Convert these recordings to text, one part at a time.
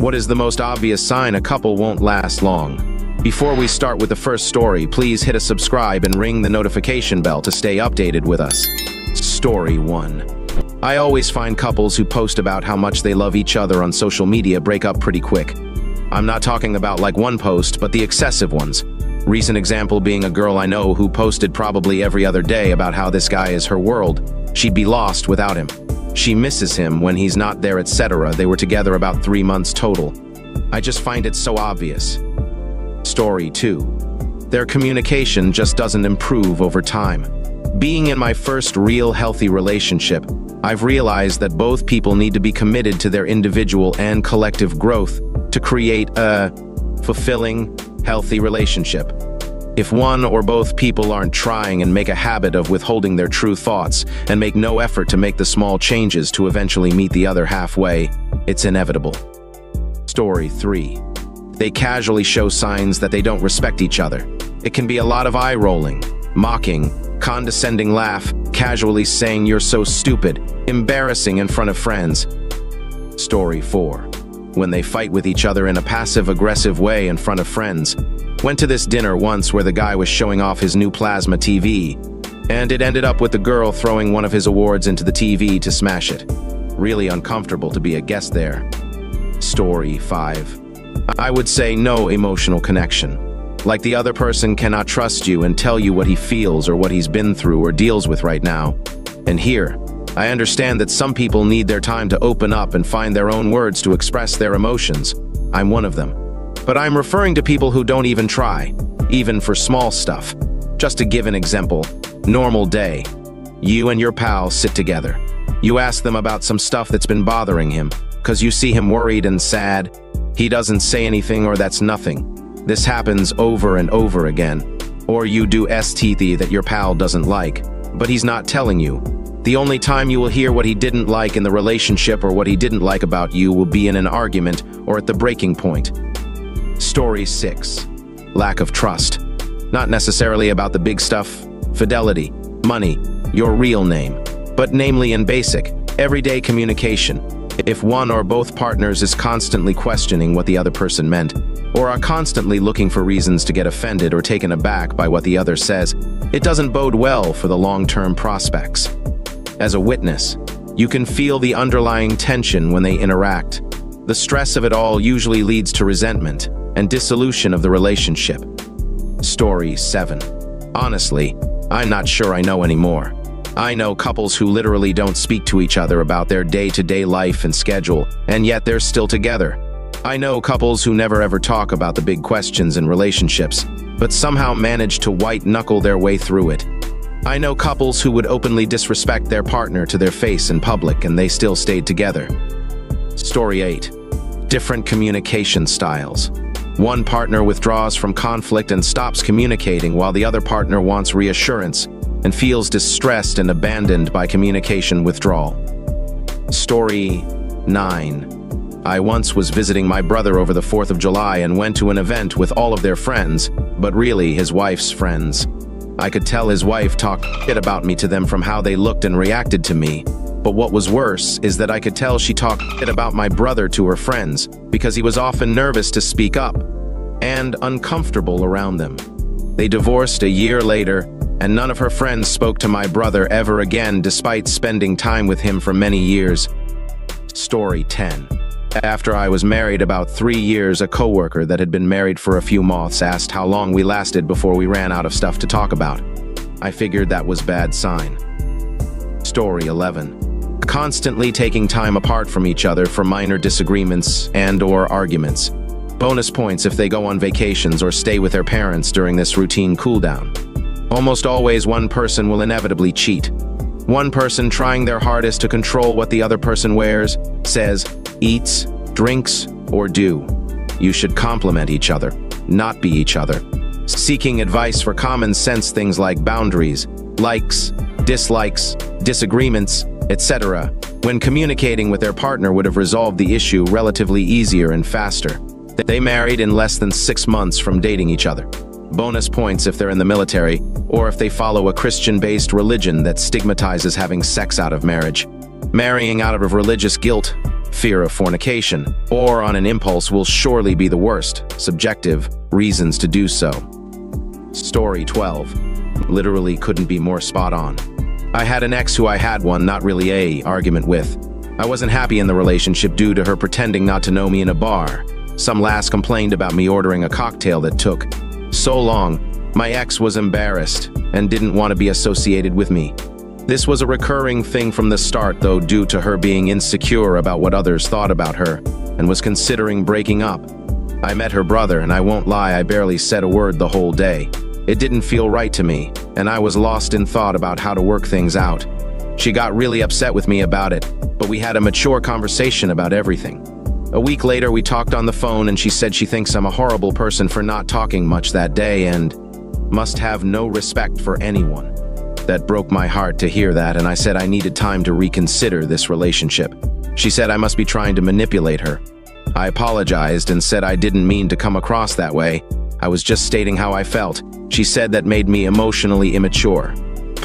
What is the most obvious sign a couple won't last long? Before we start with the first story, please hit a subscribe and ring the notification bell to stay updated with us. Story 1. I always find couples who post about how much they love each other on social media break up pretty quick. I'm not talking about like one post, but the excessive ones. Recent example being a girl I know who posted probably every other day about how this guy is her world. She'd be lost without him. She misses him when he's not there, etc. They were together about 3 months total. I just find it so obvious. Story 2. Their communication just doesn't improve over time. Being in my first real healthy relationship, I've realized that both people need to be committed to their individual and collective growth to create a fulfilling, healthy relationship. If one or both people aren't trying and make a habit of withholding their true thoughts and make no effort to make the small changes to eventually meet the other halfway, it's inevitable. Story 3. They casually show signs that they don't respect each other. It can be a lot of eye-rolling, mocking, condescending laugh, casually saying you're so stupid, embarrassing in front of friends. Story 4. When they fight with each other in a passive-aggressive way in front of friends. Went to this dinner once where the guy was showing off his new plasma TV, and it ended up with the girl throwing one of his awards into the TV to smash it. Really uncomfortable to be a guest there. Story 5. I would say no emotional connection. Like the other person cannot trust you and tell you what he feels or what he's been through or deals with right now. And here, I understand that some people need their time to open up and find their own words to express their emotions. I'm one of them. But I'm referring to people who don't even try, even for small stuff. Just to give an example, normal day. You and your pal sit together. You ask them about some stuff that's been bothering him, because you see him worried and sad. He doesn't say anything or that's nothing. This happens over and over again. Or you do STD that your pal doesn't like, but he's not telling you. The only time you will hear what he didn't like in the relationship or what he didn't like about you will be in an argument or at the breaking point. Story 6. Lack of trust. Not necessarily about the big stuff, fidelity, money, your real name, but namely in basic, everyday communication. If one or both partners is constantly questioning what the other person meant, or are constantly looking for reasons to get offended or taken aback by what the other says, it doesn't bode well for the long-term prospects. As a witness, you can feel the underlying tension when they interact. The stress of it all usually leads to resentment and dissolution of the relationship. Story 7. Honestly, I'm not sure I know anymore. I know couples who literally don't speak to each other about their day-to-day life and schedule, and yet they're still together. I know couples who never ever talk about the big questions in relationships, but somehow manage to white-knuckle their way through it. I know couples who would openly disrespect their partner to their face in public, and they still stayed together. Story 8. Different communication styles. One partner withdraws from conflict and stops communicating while the other partner wants reassurance and feels distressed and abandoned by communication withdrawal. Story 9. I once was visiting my brother over the 4th of July and went to an event with all of their friends, but really his wife's friends. I could tell his wife talked shit about me to them from how they looked and reacted to me. But what was worse is that I could tell she talked shit about my brother to her friends because he was often nervous to speak up and uncomfortable around them. They divorced a year later, and none of her friends spoke to my brother ever again despite spending time with him for many years. Story 10. After I was married about 3 years, a coworker that had been married for a few months asked how long we lasted before we ran out of stuff to talk about. I figured that was bad sign. Story 11. Constantly taking time apart from each other for minor disagreements and/or arguments. Bonus points if they go on vacations or stay with their parents during this routine cooldown. Almost always one person will inevitably cheat. One person trying their hardest to control what the other person wears, says, eats, drinks, or do. You should complement each other, not be each other. Seeking advice for common sense things like boundaries, likes, dislikes, disagreements, etc., when communicating with their partner would have resolved the issue relatively easier and faster. They married in less than 6 months from dating each other. Bonus points if they're in the military, or if they follow a Christian-based religion that stigmatizes having sex out of marriage. Marrying out of religious guilt, fear of fornication, or on an impulse will surely be the worst, subjective, reasons to do so. Story 12. Literally couldn't be more spot on. I had an ex who I had one, not really a, argument with. I wasn't happy in the relationship due to her pretending not to know me in a bar. Some lass complained about me ordering a cocktail that took so long. My ex was embarrassed and didn't want to be associated with me. This was a recurring thing from the start, though, due to her being insecure about what others thought about her and was considering breaking up. I met her brother, and I won't lie, I barely said a word the whole day. It didn't feel right to me, and I was lost in thought about how to work things out. She got really upset with me about it, but we had a mature conversation about everything. A week later, we talked on the phone, and she said she thinks I'm a horrible person for not talking much that day and must have no respect for anyone. That broke my heart to hear that, and I said I needed time to reconsider this relationship. She said I must be trying to manipulate her. I apologized and said I didn't mean to come across that way. I was just stating how I felt. She said that made me emotionally immature.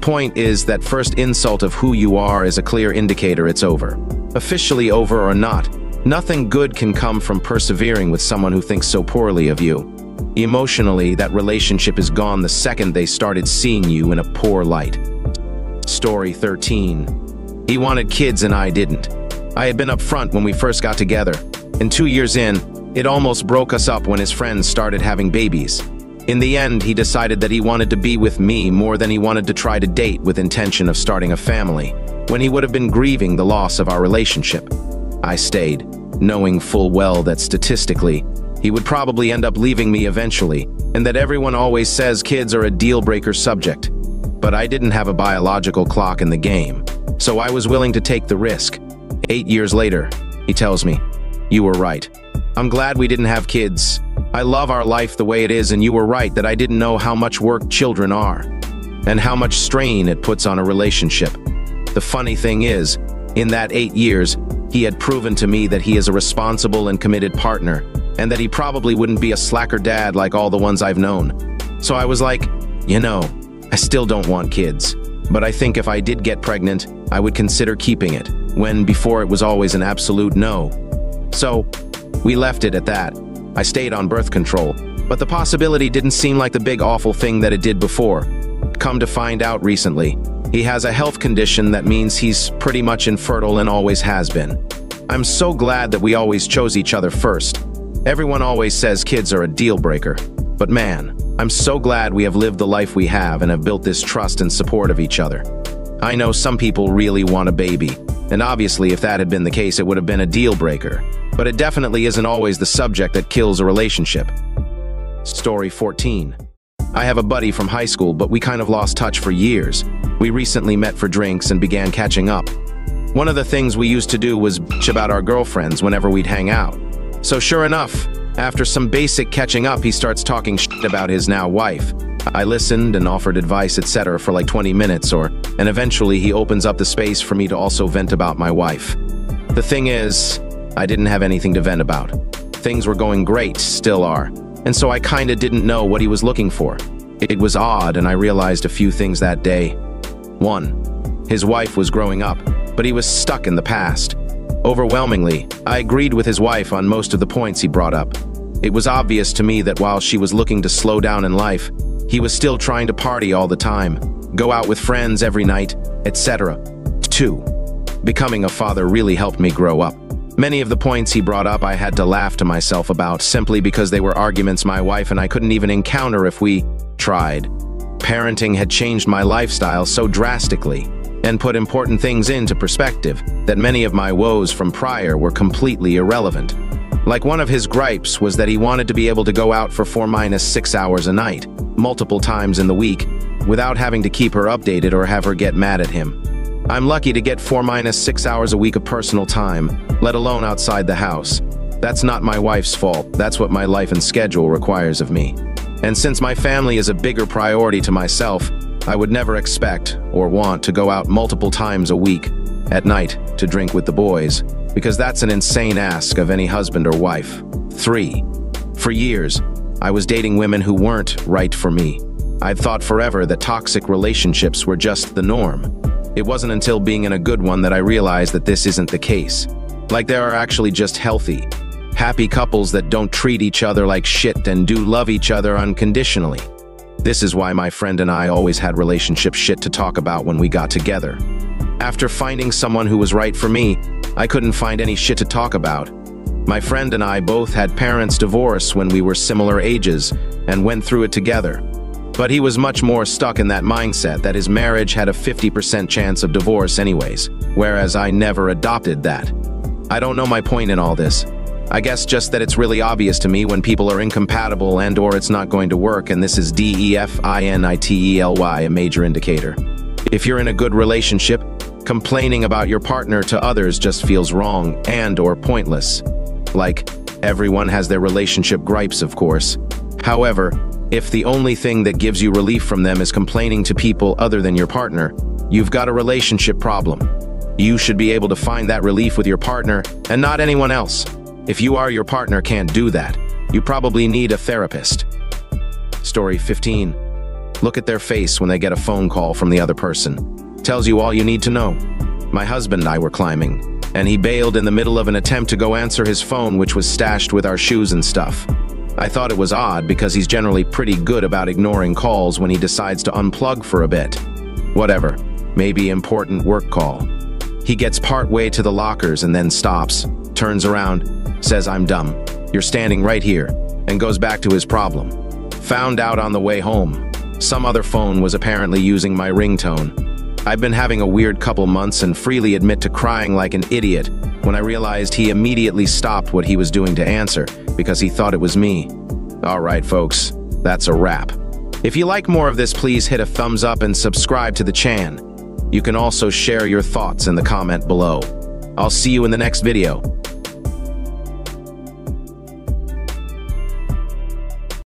Point is that first insult of who you are is a clear indicator it's over. Officially over or not, nothing good can come from persevering with someone who thinks so poorly of you. Emotionally, that relationship is gone the second they started seeing you in a poor light. Story 13. He wanted kids and I didn't. I had been upfront when we first got together, and 2 years in, it almost broke us up when his friends started having babies. In the end, he decided that he wanted to be with me more than he wanted to try to date with intention of starting a family, when he would have been grieving the loss of our relationship. I stayed, knowing full well that statistically, he would probably end up leaving me eventually, and that everyone always says kids are a deal-breaker subject. But I didn't have a biological clock in the game, so I was willing to take the risk. 8 years later, he tells me, "You were right. I'm glad we didn't have kids. I love our life the way it is, and you were right that I didn't know how much work children are, and how much strain it puts on a relationship." The funny thing is, in that 8 years, he had proven to me that he is a responsible and committed partner, and that he probably wouldn't be a slacker dad like all the ones I've known. So I was like, I still don't want kids, but I think if I did get pregnant, I would consider keeping it, when before it was always an absolute no. So we left it at that. I stayed on birth control, but the possibility didn't seem like the big awful thing that it did before. Come to find out recently, he has a health condition that means he's pretty much infertile and always has been. I'm so glad that we always chose each other first. Everyone always says kids are a deal breaker, but man, I'm so glad we have lived the life we have and have built this trust and support of each other. I know some people really want a baby, and obviously if that had been the case it would have been a deal breaker, but it definitely isn't always the subject that kills a relationship. Story 14. I have a buddy from high school, but we kind of lost touch for years. We recently met for drinks and began catching up. One of the things we used to do was bitch about our girlfriends whenever we'd hang out. So sure enough, after some basic catching up, he starts talking shit about his now wife. I listened and offered advice, etc. for like 20 minutes and eventually he opens up the space for me to also vent about my wife. The thing is, I didn't have anything to vent about. Things were going great, still are, and so I kinda didn't know what he was looking for. It was odd, and I realized a few things that day. 1. His wife was growing up, but he was stuck in the past. Overwhelmingly, I agreed with his wife on most of the points he brought up. It was obvious to me that while she was looking to slow down in life, he was still trying to party all the time, go out with friends every night, etc. 2. Becoming a father really helped me grow up. Many of the points he brought up I had to laugh to myself about simply because they were arguments my wife and I couldn't even encounter if we tried. Parenting had changed my lifestyle so drastically and put important things into perspective that many of my woes from prior were completely irrelevant. Like one of his gripes was that he wanted to be able to go out for 4-6 hours a night, multiple times in the week, without having to keep her updated or have her get mad at him. I'm lucky to get 4-6 hours a week of personal time, let alone outside the house. That's not my wife's fault, that's what my life and schedule requires of me. And since my family is a bigger priority to myself, I would never expect or want to go out multiple times a week, at night, to drink with the boys, because that's an insane ask of any husband or wife. 3. For years, I was dating women who weren't right for me. I'd thought forever that toxic relationships were just the norm. It wasn't until being in a good one that I realized that this isn't the case. Like there are actually just healthy, happy couples that don't treat each other like shit and do love each other unconditionally. This is why my friend and I always had relationship shit to talk about when we got together. After finding someone who was right for me, I couldn't find any shit to talk about. My friend and I both had parents divorce when we were similar ages and went through it together. But he was much more stuck in that mindset that his marriage had a 50% chance of divorce anyways, whereas I never adopted that. I don't know my point in all this. I guess just that it's really obvious to me when people are incompatible and/or it's not going to work, and this is DEFINITELY, a major indicator. If you're in a good relationship, complaining about your partner to others just feels wrong and/or pointless. Like, everyone has their relationship gripes, of course. However, if the only thing that gives you relief from them is complaining to people other than your partner, you've got a relationship problem. You should be able to find that relief with your partner and not anyone else. If you or your partner can't do that, you probably need a therapist. Story 15. Look at their face when they get a phone call from the other person. Tells you all you need to know. My husband and I were climbing, and he bailed in the middle of an attempt to go answer his phone, which was stashed with our shoes and stuff. I thought it was odd because he's generally pretty good about ignoring calls when he decides to unplug for a bit. Whatever, maybe important work call. He gets part way to the lockers and then stops, turns around, says, "I'm dumb. You're standing right here," and goes back to his problem. Found out on the way home. Some other phone was apparently using my ringtone. I've been having a weird couple months and freely admit to crying like an idiot when I realized he immediately stopped what he was doing to answer because he thought it was me. Alright folks, that's a wrap. If you like more of this, please hit a thumbs up and subscribe to the channel. You can also share your thoughts in the comment below. I'll see you in the next video.